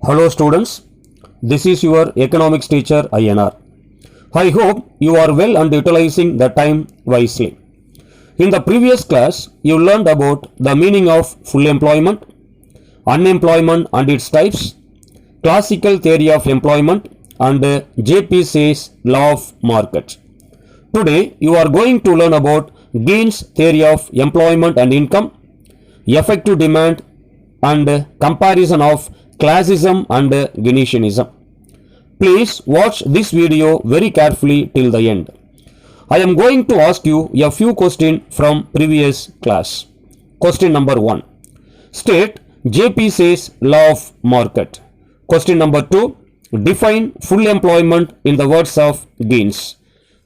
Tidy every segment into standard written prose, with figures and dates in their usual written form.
Hello students, this is your economics teacher INR. I hope you are well and utilizing the time wisely. In the previous class, you learned about the meaning of full employment, unemployment and its types, classical theory of employment and JP says law of market. Today, you are going to learn about Keynes theory of employment and income, effective demand and comparison of classism and Keynesianism. Please watch this video very carefully till the end. I am going to ask you a few questions from previous class. Question number 1. State JP says law of market. Question number 2. Define full employment in the words of Keynes.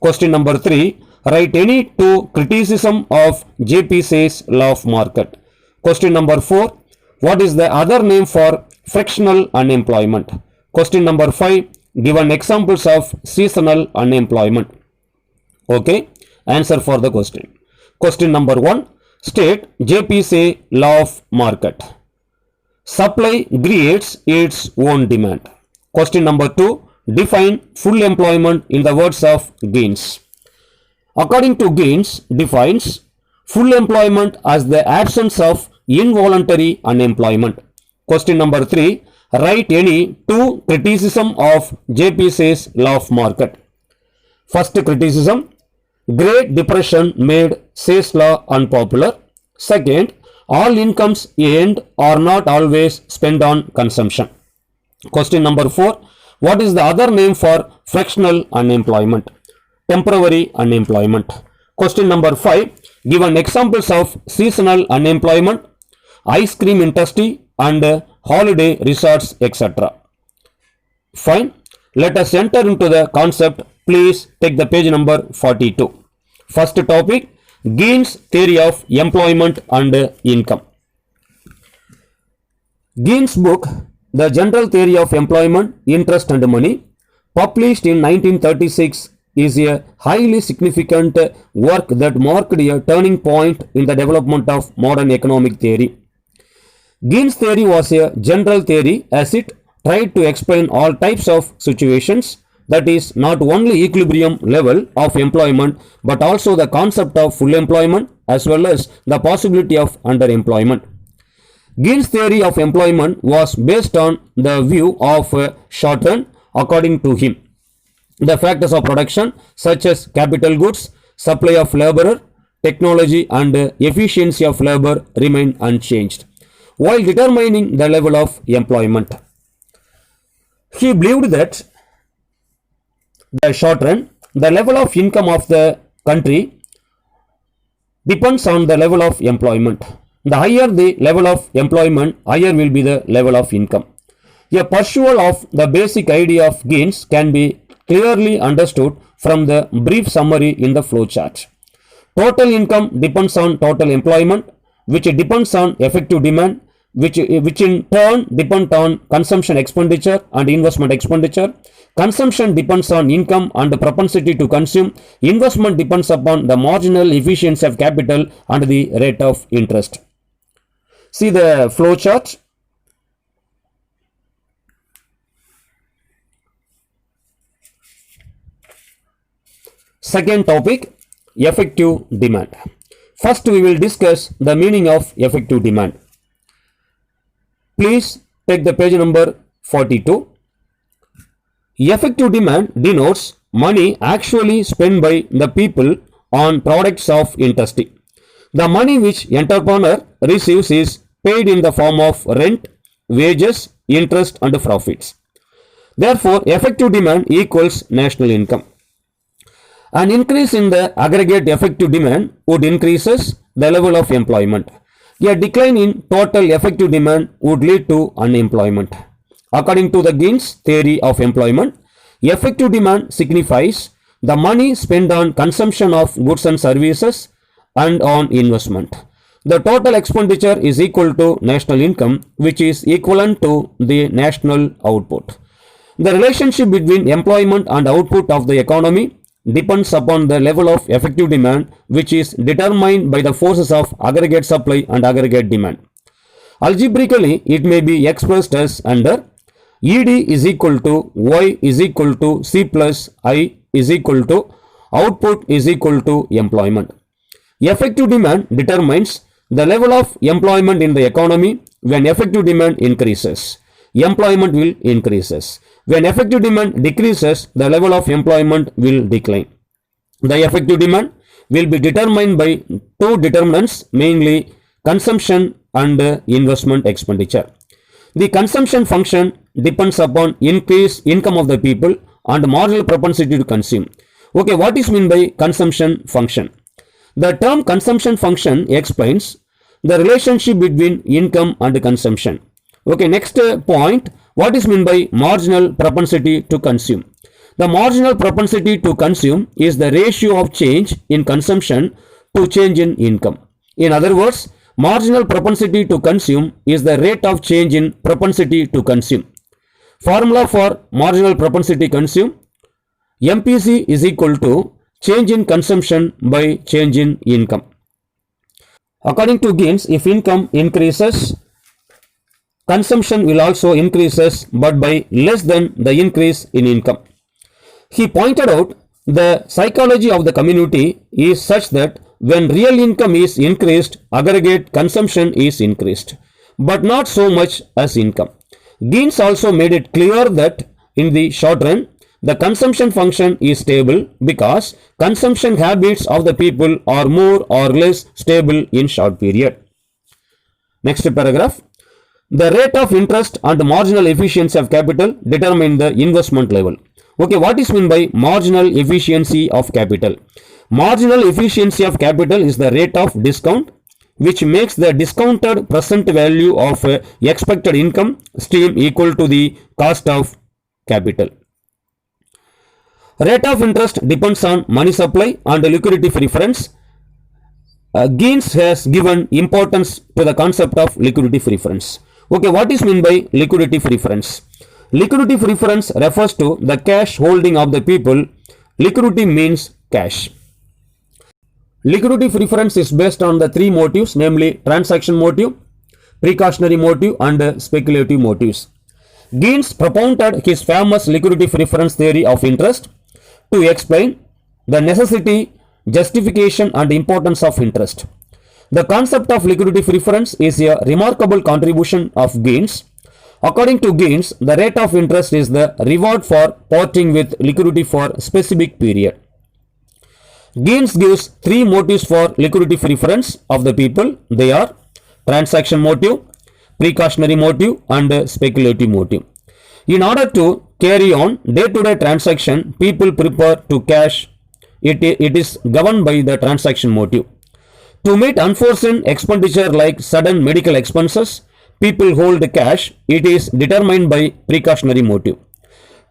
Question number 3. Write any two criticism of JP says law of market. Question number 4. What is the other name for fractional unemployment? Question number 5. Given examples of seasonal unemployment. Okay, answer for the question. Question number 1. State JP say law of market. Supply creates its own demand. Question number 2. Define full employment in the words of Keynes. According to Keynes, defines full employment as the absence of involuntary unemployment. Question number 3. Write any two criticism of JP says law of market. First criticism, Great Depression made says law unpopular. Second, all incomes earned are not always spent on consumption. Question number 4. What is the other name for fractional unemployment? Temporary unemployment. Question number 5. Given examples of seasonal unemployment, ice cream industry and holiday resorts, etc. Fine. Let us enter into the concept. Please take the page number 42. First topic, Keynes theory of employment and income. Keynes' book, The General Theory of Employment, Interest and Money, published in 1936, is a highly significant work that marked a turning point in the development of modern economic theory. Keynes' theory was a general theory as it tried to explain all types of situations, that is, not only equilibrium level of employment but also the concept of full employment as well as the possibility of underemployment. Keynes' theory of employment was based on the view of Chartrand. According to him, the factors of production such as capital goods, supply of labor, technology and efficiency of labor remain unchanged while determining the level of employment. He believed that the Chartrand, the level of income of the country depends on the level of employment. The higher the level of employment, higher will be the level of income. A pursuit of the basic idea of Keynes can be clearly understood from the brief summary in the flowchart. Total income depends on total employment, which depends on effective demand, which in turn depend on consumption expenditure and investment expenditure. Consumption depends on income and the propensity to consume. Investment depends upon the marginal efficiency of capital and the rate of interest. See the flow chart. Second topic, effective demand. First, we will discuss the meaning of effective demand. Please take the page number 42. Effective demand denotes money actually spent by the people on products of industry. The money which entrepreneur receives is paid in the form of rent, wages, interest and profits. Therefore, effective demand equals national income. An increase in the aggregate effective demand would increases the level of employment. A decline in total effective demand would lead to unemployment. According to the Keynes theory of employment, effective demand signifies the money spent on consumption of goods and services and on investment. The total expenditure is equal to national income, which is equivalent to the national output. The relationship between employment and output of the economy depends upon the level of effective demand, which is determined by the forces of aggregate supply and aggregate demand. Algebraically, it may be expressed as under ED is equal to Y is equal to C plus I is equal to output is equal to employment. Effective demand determines the level of employment in the economy. When effective demand increases, employment will increases. When effective demand decreases, the level of employment will decline. The effective demand will be determined by two determinants, mainly consumption and investment expenditure. The consumption function depends upon increased income of the people and marginal propensity to consume. Okay, what is meant by consumption function? The term consumption function explains the relationship between income and consumption. Okay, next point, what is meant by marginal propensity to consume? The marginal propensity to consume is the ratio of change in consumption to change in income. In other words, marginal propensity to consume is the rate of change in propensity to consume. Formula for marginal propensity consume: MPC is equal to change in consumption by change in income. According to Keynes, if income increases, consumption will also increases, but by less than the increase in income. He pointed out the psychology of the community is such that when real income is increased, aggregate consumption is increased, but not so much as income. Keynes also made it clear that in the short run, the consumption function is stable because consumption habits of the people are more or less stable in short period. Next paragraph. The rate of interest and marginal efficiency of capital determine the investment level. Okay, what is meant by marginal efficiency of capital? Marginal efficiency of capital is the rate of discount which makes the discounted present value of expected income stream equal to the cost of capital. Rate of interest depends on money supply and liquidity preference. Keynes has given importance to the concept of liquidity preference. Okay, what is meant by liquidity preference? Liquidity preference refers to the cash holding of the people. Liquidity means cash. Liquidity preference is based on the three motives, namely transaction motive, precautionary motive and speculative motives. Keynes propounded his famous liquidity preference theory of interest to explain the necessity, justification and importance of interest. The concept of liquidity preference is a remarkable contribution of Keynes. According to Keynes, the rate of interest is the reward for parting with liquidity for a specific period. Keynes gives three motives for liquidity preference of the people. They are transaction motive, precautionary motive and speculative motive. In order to carry on day-to-day transaction, people prefer to cash. It is governed by the transaction motive. To meet unforeseen expenditure like sudden medical expenses, people hold cash. It is determined by precautionary motive.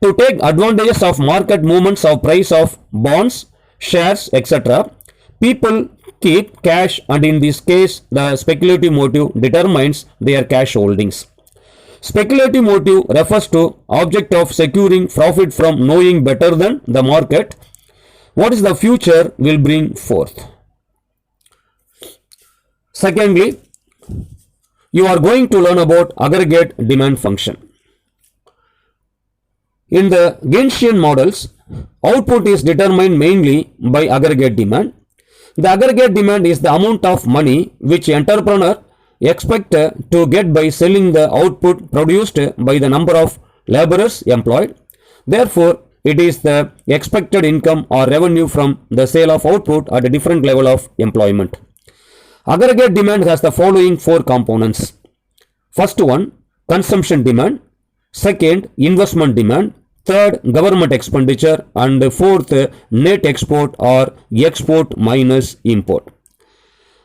To take advantages of market movements of price of bonds, shares, etc., people keep cash, and in this case the speculative motive determines their cash holdings. Speculative motive refers to object of securing profit from knowing better than the market what is the future will bring forth. Secondly, you are going to learn about aggregate demand function. In the Keynesian models, output is determined mainly by aggregate demand. The aggregate demand is the amount of money which entrepreneur expect to get by selling the output produced by the number of laborers employed. Therefore, it is the expected income or revenue from the sale of output at a different level of employment. Aggregate demand has the following four components. First one, consumption demand. Second, investment demand. Third, government expenditure. And fourth, net export or export minus import.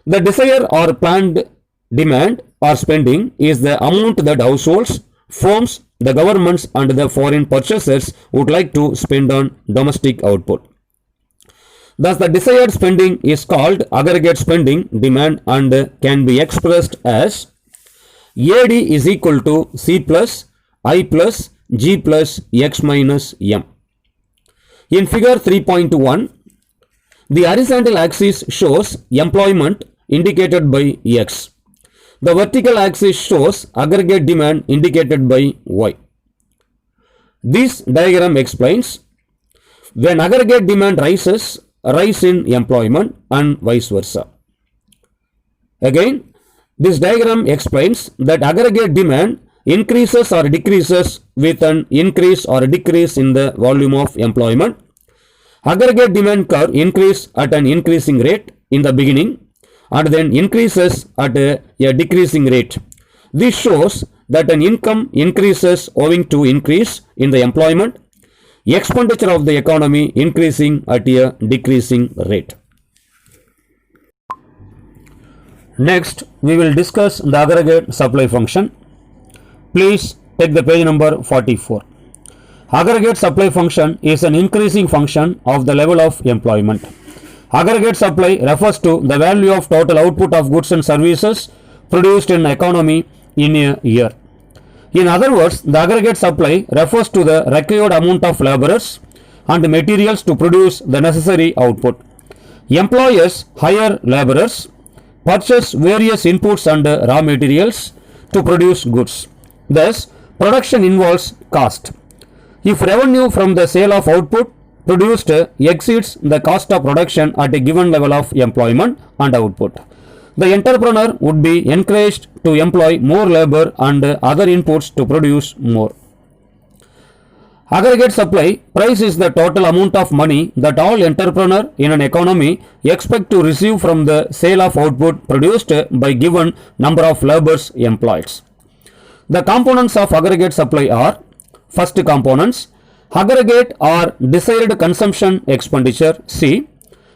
The desire or planned demand or spending is the amount that households, firms, the governments and the foreign purchasers would like to spend on domestic output. Thus, the desired spending is called aggregate spending demand and can be expressed as AD is equal to C plus I plus G plus X minus M. In figure 3.1, the horizontal axis shows employment indicated by X. The vertical axis shows aggregate demand indicated by Y. This diagram explains when aggregate demand rises, rise in employment and vice versa. Again, this diagram explains that aggregate demand increases or decreases with an increase or decrease in the volume of employment. Aggregate demand curve increase at an increasing rate in the beginning and then increases at a decreasing rate. This shows that an income increases owing to increase in the employment, expenditure of the economy increasing at a decreasing rate. Next, we will discuss the aggregate supply function. Please take the page number 44. Aggregate supply function is an increasing function of the level of employment. Aggregate supply refers to the value of total output of goods and services produced in economy in a year. In other words, the aggregate supply refers to the required amount of laborers and materials to produce the necessary output. Employers hire laborers, purchase various inputs and raw materials to produce goods. Thus, production involves cost. If revenue from the sale of output produced exceeds the cost of production at a given level of employment and output, the entrepreneur would be encouraged to employ more labor and other inputs to produce more. Aggregate supply price is the total amount of money that all entrepreneur in an economy expect to receive from the sale of output produced by given number of laborers employed. The components of aggregate supply are: first components, aggregate or desired consumption expenditure C.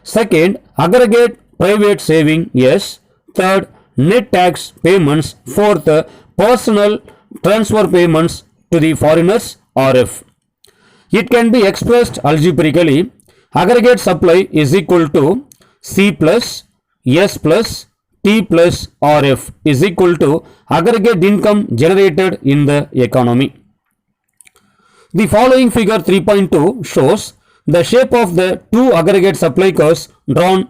Second, aggregate private saving S. Third, net tax payments. Fourth, personal transfer payments to the foreigners RF. It can be expressed algebraically. Aggregate supply is equal to C plus S plus T plus RF is equal to aggregate income generated in the economy. The following figure 3.2 shows the shape of the two aggregate supply curves drawn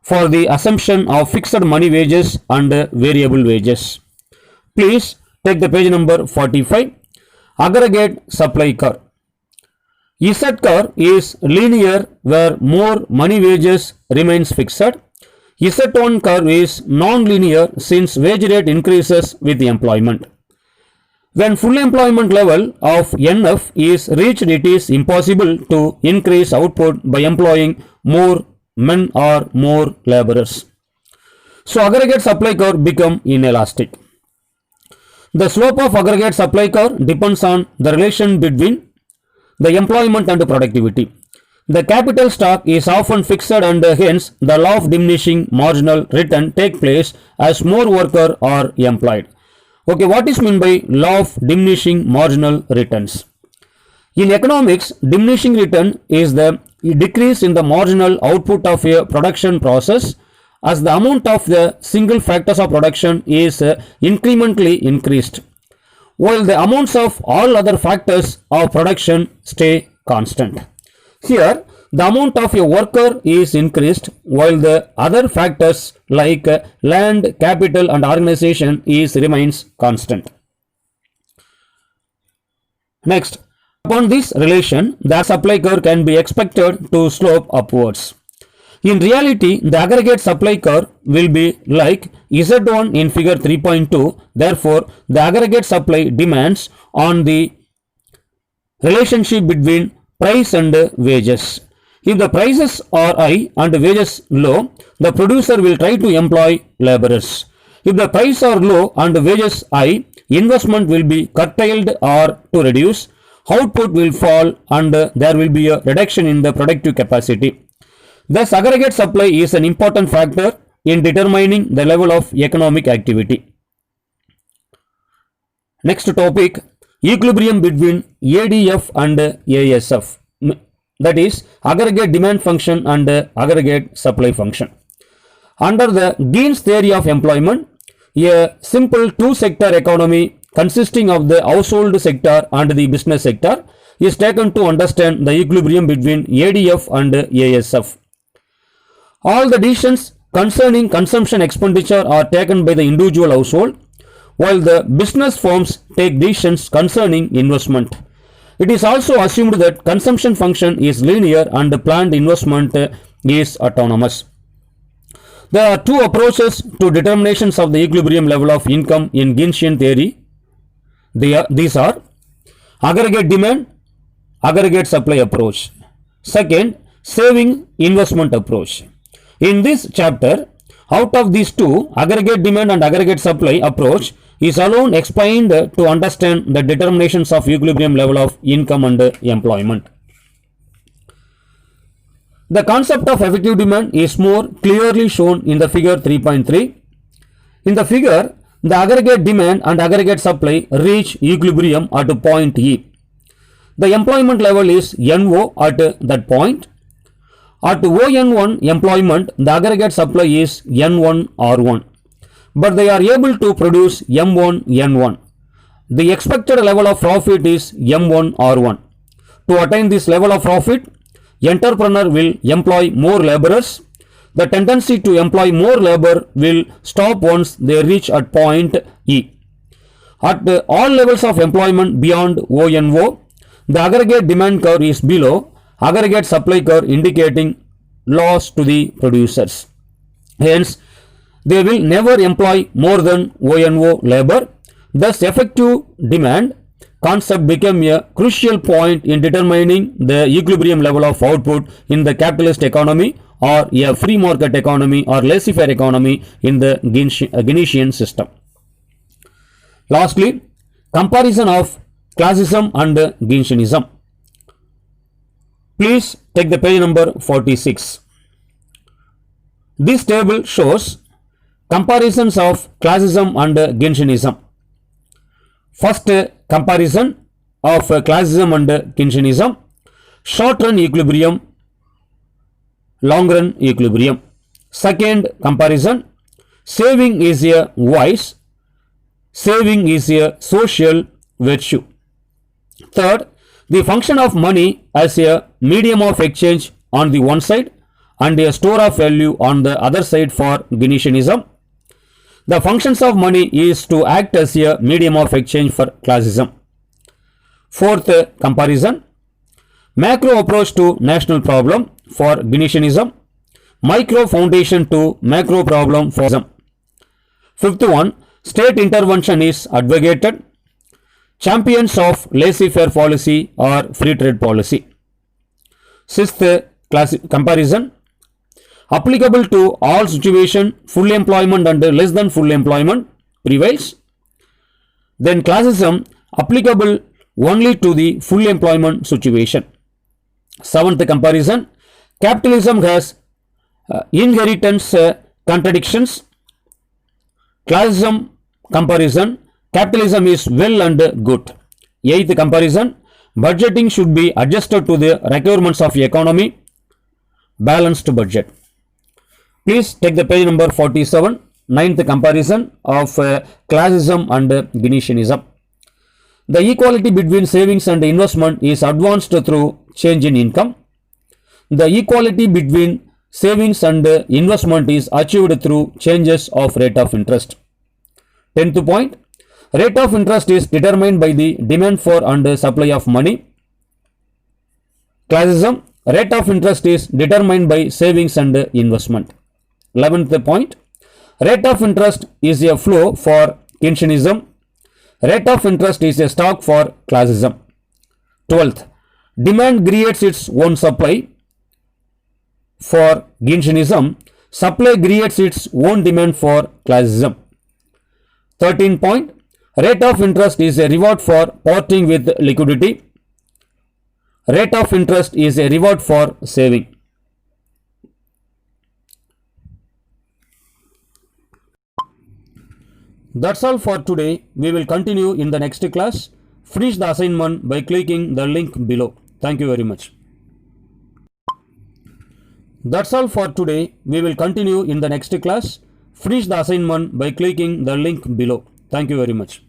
for the assumption of fixed money wages and variable wages. Please take the page number 45. Aggregate supply curve. Z curve is linear where more money wages remains fixed. Z1 curve is non-linear since wage rate increases with employment. When full employment level of NF is reached, it is impossible to increase output by employing more men or more laborers. So aggregate supply curve become inelastic. The slope of aggregate supply curve depends on the relation between the employment and productivity. The capital stock is often fixed and hence the law of diminishing marginal return take place as more workers are employed. Okay, what is meant by law of diminishing marginal returns? In economics, diminishing return is the decrease in the marginal output of a production process as the amount of the single factors of production is incrementally increased, while the amounts of all other factors of production stay constant. Here, the amount of a worker is increased while the other factors like land, capital and organization remains constant. Next, upon this relation, the supply curve can be expected to slope upwards. In reality, the aggregate supply curve will be like Z1 in figure 3.2. Therefore, the aggregate supply demands on the relationship between price and wages. If the prices are high and wages low, the producer will try to employ laborers. If the prices are low and wages high, investment will be curtailed or to reduce, output will fall and there will be a reduction in the productive capacity. Thus, aggregate supply is an important factor in determining the level of economic activity. Next topic, equilibrium between ADF and ASF, that is aggregate demand function and aggregate supply function. Under the Keynes theory of employment, a simple two-sector economy consisting of the household sector and the business sector is taken to understand the equilibrium between ADF and ASF. All the decisions concerning consumption expenditure are taken by the individual household, while the business firms take decisions concerning investment. It is also assumed that consumption function is linear and planned investment is autonomous. There are two approaches to determinations of the equilibrium level of income in Genshian theory. These are aggregate demand, aggregate supply approach. Second, saving investment approach. In this chapter, out of these two, aggregate demand and aggregate supply approach is alone explained to understand the determinations of equilibrium level of income and employment. The concept of effective demand is more clearly shown in the figure 3.3. In the figure, the aggregate demand and aggregate supply reach equilibrium at point E. The employment level is NO at that point. At ON1 employment, the aggregate supply is N1R1, but they are able to produce M1N1. The expected level of profit is M1R1. To attain this level of profit, entrepreneur will employ more laborers. The tendency to employ more labor will stop once they reach at point E. At all levels of employment beyond ONO, the aggregate demand curve is below aggregate supply curve, indicating loss to the producers. Hence, they will never employ more than ONO labor. Thus, effective demand concept became a crucial point in determining the equilibrium level of output in the capitalist economy or a free market economy or laissez-faire economy in the Keynesian system. Lastly, comparison of classism and Keynesianism. Please take the page number 46. This table shows comparisons of classism and Keynesianism. First comparison of classism and Keynesianism: short run equilibrium, long run equilibrium. Second comparison: saving is a vice, saving is a social virtue. Third, the function of money as a medium of exchange on the one side and a store of value on the other side for Keynesianism. The functions of money is to act as a medium of exchange for classism. Fourth comparison: macro approach to national problem for Keynesianism, micro foundation to macro problem for Keynesianism. Fifth one: state intervention is advocated, champions of laissez-faire policy or free trade policy. Sixth comparison: applicable to all situation, full employment and less than full employment prevails. Then classism, applicable only to the full employment situation. Seventh comparison: capitalism has inheritance contradictions. Classism comparison: capitalism is well and good. Eighth comparison: budgeting should be adjusted to the requirements of the economy. Balanced budget. Please take the page number 47. Ninth comparison of classism and Keynesianism. The equality between savings and investment is advanced through change in income. The equality between savings and investment is achieved through changes of rate of interest. 10th point: rate of interest is determined by the demand for and supply of money. Classism: rate of interest is determined by savings and investment. 11th point: rate of interest is a flow for Keynesianism. Rate of interest is a stock for classism. 12th: demand creates its own supply for Keynesianism. Supply creates its own demand for classism. 13th point: rate of interest is a reward for parting with liquidity. Rate of interest is a reward for saving. That's all for today. We will continue in the next class. Finish the assignment by clicking the link below. Thank you very much. That's all for today. We will continue in the next class. Finish the assignment by clicking the link below. Thank you very much.